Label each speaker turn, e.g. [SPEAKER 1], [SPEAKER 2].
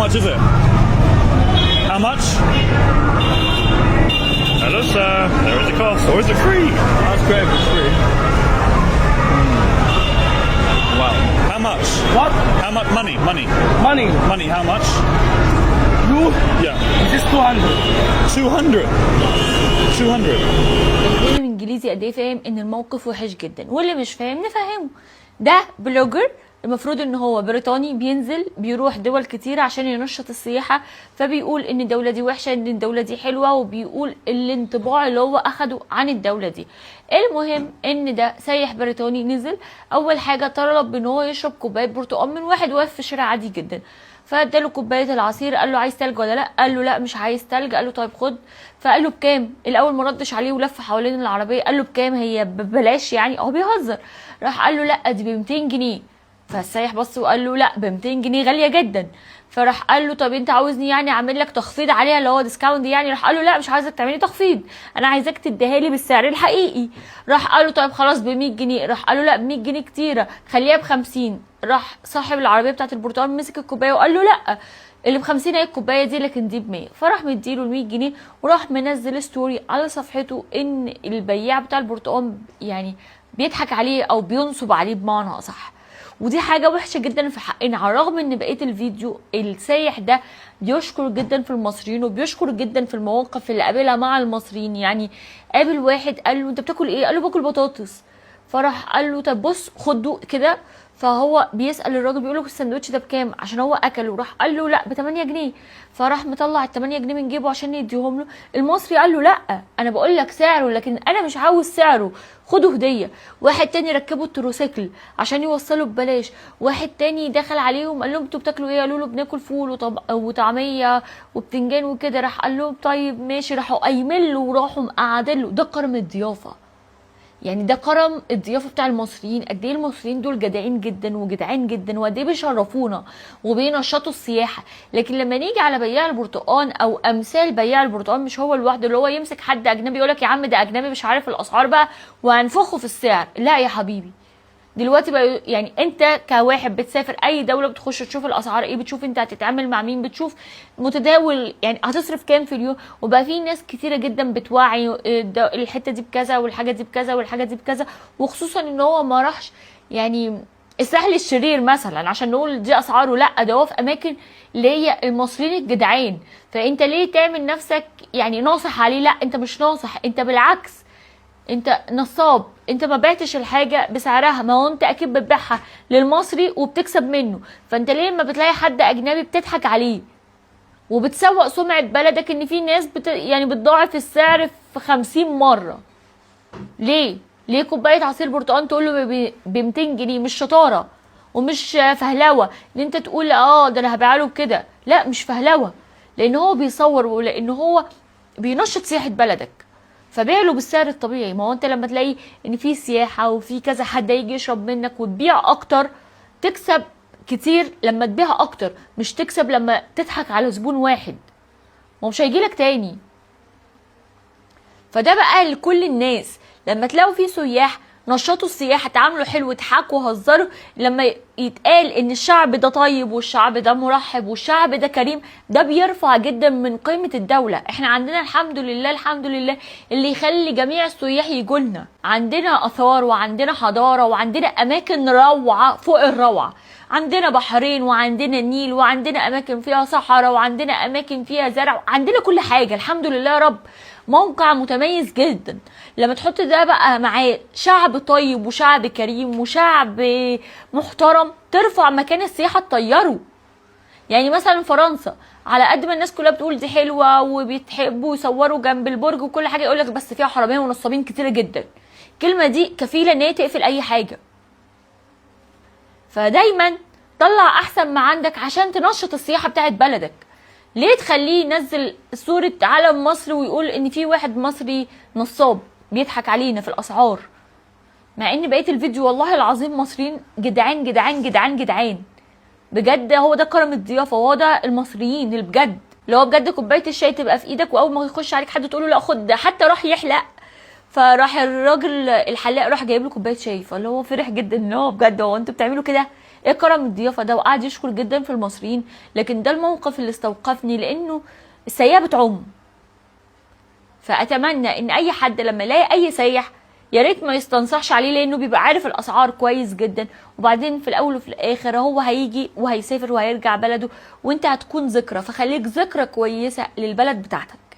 [SPEAKER 1] much is it? How much? Hello, sir. There is a cost, or is it free?
[SPEAKER 2] That's great, it's free.
[SPEAKER 1] Wow. How much?
[SPEAKER 2] What?
[SPEAKER 1] How much money? Money.
[SPEAKER 2] Money.
[SPEAKER 1] Money. How much?
[SPEAKER 2] You?
[SPEAKER 1] Yeah.
[SPEAKER 2] This is 200.
[SPEAKER 1] 200. 200.
[SPEAKER 3] اللي انجليزي قد ايه فاهم ان الموقف وحش جدا، واللي مش فاهم نفهمه. ده بلوجر المفروض ان هو بريطاني، بينزل بيروح دول كتير عشان ينشط السياحه، فبيقول ان الدوله دي وحشه، ان الدوله دي حلوه، وبيقول الانطباع اللي هو اخده عن الدوله دي. المهم ان ده سايح بريطاني نزل، اول حاجه طلب ان هو يشرب كوبايه برتقال من واحد واقف في شارع عادي جدا، فاداله كوبايه العصير، قال له عايز تلج ولا لا؟ قال له لا مش عايز تلج. قال له طيب خد. فقال له بكام؟ الاول ما ردش عليه ولف حوالين العربيه، قال له بكام؟ هي ببلاش يعني؟ هو بيهزر. راح قال له لا دي ب 200 جنيه. فالسايح بص وقال له لا ب 200 جنيه غاليه جدا. فراح قال له طب انت عاوزني يعني اعمل لك تخفيض عليها اللي هو ديسكاونت يعني؟ راح قال له لا مش عايزك تعملي تخفيض، انا عايزاك تديها لي بالسعر الحقيقي. راح قال له طيب خلاص ب 100 جنيه. راح قال له لا ب 100 جنيه كتيره، خليها ب 50. راح صاحب العربيه بتاعت البرتقال مسك الكوبايه وقال له لا اللي ب 50 هي الكوبايه دي، لكن دي ب 100. فراح مديله ال 100 جنيه وراح منزل ستوري على صفحته ان البياع بتاع البرتقال يعني بيضحك عليه او بينصب عليه بمعنى اصح. ودي حاجه وحشه جدا في حقنا، على الرغم ان بقيه الفيديو السايح ده بيشكر جدا في المصريين وبيشكر جدا في المواقف اللي قابلها مع المصريين. يعني قابل واحد قال له انت بتاكل ايه؟ قال له باكل بطاطس. فراح قال له طب بص خد دوق كده. فهو بيسال الراجل بيقول له الساندوتش ده بكام؟ عشان هو اكله. راح قال له لا ب 8 جنيه. فراح مطلع ال 8 جنيه من جيبه عشان يديهم له. المصري قال له لا انا بقول لك سعره، لكن انا مش عاوز سعره، خده هديه. واحد تاني ركبه التروسيكل عشان يوصله ببلاش. واحد تاني دخل عليهم قال لهم انتوا بتاكلوا ايه؟ قالوا له بناكل فول وطعميه وبتنجان وكده. راح قال لهم طيب ماشي. راحوا قايمين له وراحوا مقعدين له. ده كرم الضيافه، يعني ده كرم الضيافه بتاع المصريين. قد ايه المصريين دول جدعين جدا وجدعان جدا، وقد ايه بيشرفونا وبينشطوا السياحه. لكن لما نيجي على بياع البرتقال او امثال بياع البرتقال، مش هو لوحده اللي هو يمسك حد اجنبي يقولك يا عم ده اجنبي مش عارف الاسعار بقى وهنفخه في السعر. لا يا حبيبي، دلوقتي بقى يعني انت كواحد بتسافر اي دوله بتخش تشوف الاسعار ايه، بتشوف انت هتتعامل مع مين، بتشوف متداول يعني هتصرف كام في اليوم. وبقى في ناس كتيره جدا بتوعي الحته دي بكذا والحاجه دي بكذا والحاجه دي بكذا. وخصوصا ان هو ما راحش يعني السهل الشرير مثلا عشان نقول دي اسعاره، لا ده هو في اماكن اللي هي المصريين الجدعان. فانت ليه تعمل نفسك يعني ناصح عليه؟ لا انت مش ناصح، انت بالعكس انت نصاب. انت ما بعتش الحاجه بسعرها، ما هو انت اكيد بتبيعها للمصري وبتكسب منه. فانت ليه لما بتلاقي حد اجنبي بتضحك عليه وبتسوق سمعه بلدك ان في ناس يعني بتضاعف السعر في 50 مره؟ ليه كوبايه عصير برتقال تقول له ب 200 جنيه؟ مش شطاره ومش فهلوه ان انت تقول ده انا هبيع له بكده. لا مش فهلوه، لان هو بيصور ولان هو بينشط سياحه بلدك، فبيع له بالسعر الطبيعي. ما هو انت لما تلاقي ان في سياحه وفي كذا حد يجي يشرب منك وتبيع اكتر، تكسب كتير لما تبيع اكتر، مش تكسب لما تضحك على زبون واحد ما مش هيجيلك تاني. فده بقى لكل الناس. لما تلاقوا في سياح نشطوا السياحه، تعاملوا حلو، اضحكوا، هزروا. لما يتقال ان الشعب ده طيب والشعب ده مرحب والشعب ده كريم، ده بيرفع جدا من قيمه الدوله. احنا عندنا الحمد لله الحمد لله اللي يخلي جميع السياح يجولنا. عندنا اثار وعندنا حضاره وعندنا اماكن روعه فوق الروعه. عندنا بحرين وعندنا النيل وعندنا اماكن فيها صحراء وعندنا اماكن فيها زرع، عندنا كل حاجه الحمد لله يا رب. موقع متميز جدا. لما تحط ده بقى معاه شعب طيب وشعب كريم وشعب محترم، ترفع مكان السياحه تطيره. يعني مثلا فرنسا، على قد ما الناس كلها بتقول دي حلوه وبيتحبوا يصوروا جنب البرج وكل حاجه، يقولك بس فيها حراميه ونصابين كتيره جدا. الكلمه دي كفيله ان هي تقفل اي حاجه. فدايما طلع احسن ما عندك عشان تنشط السياحه بتاعت بلدك. ليه تخليه ينزل صورة علم مصر ويقول ان في واحد مصري نصاب بيضحك علينا في الاسعار، مع ان بقية الفيديو والله العظيم مصريين جدعان جدعان جدعان جدعان بجد. هو ده كرم الضيافة، وهو ده المصريين اللي بجد، اللي هو بجد كوباية الشاي تبقى في ايدك واول ما يخش عليك حد تقوله لا خد ده. حتى راح يحلق، فراح الراجل الحلاق راح جايب له كوبايه شاي، فاللي هو فرح جدا ان هو بجد هو انتوا بتعملوا كده؟ ايه كرم الضيافه ده، وقعد يشكر جدا في المصريين. لكن ده الموقف اللي استوقفني، لانه السياح بتعم. فاتمنى ان اي حد لما يلاقي اي سايح يا ريت ما يستنصحش عليه، لانه بيبقى عارف الاسعار كويس جدا. وبعدين في الاول وفي الاخر هو هيجي وهيسافر وهيرجع بلده، وانت هتكون ذكرى، فخليك ذكرى كويسه للبلد بتاعتك.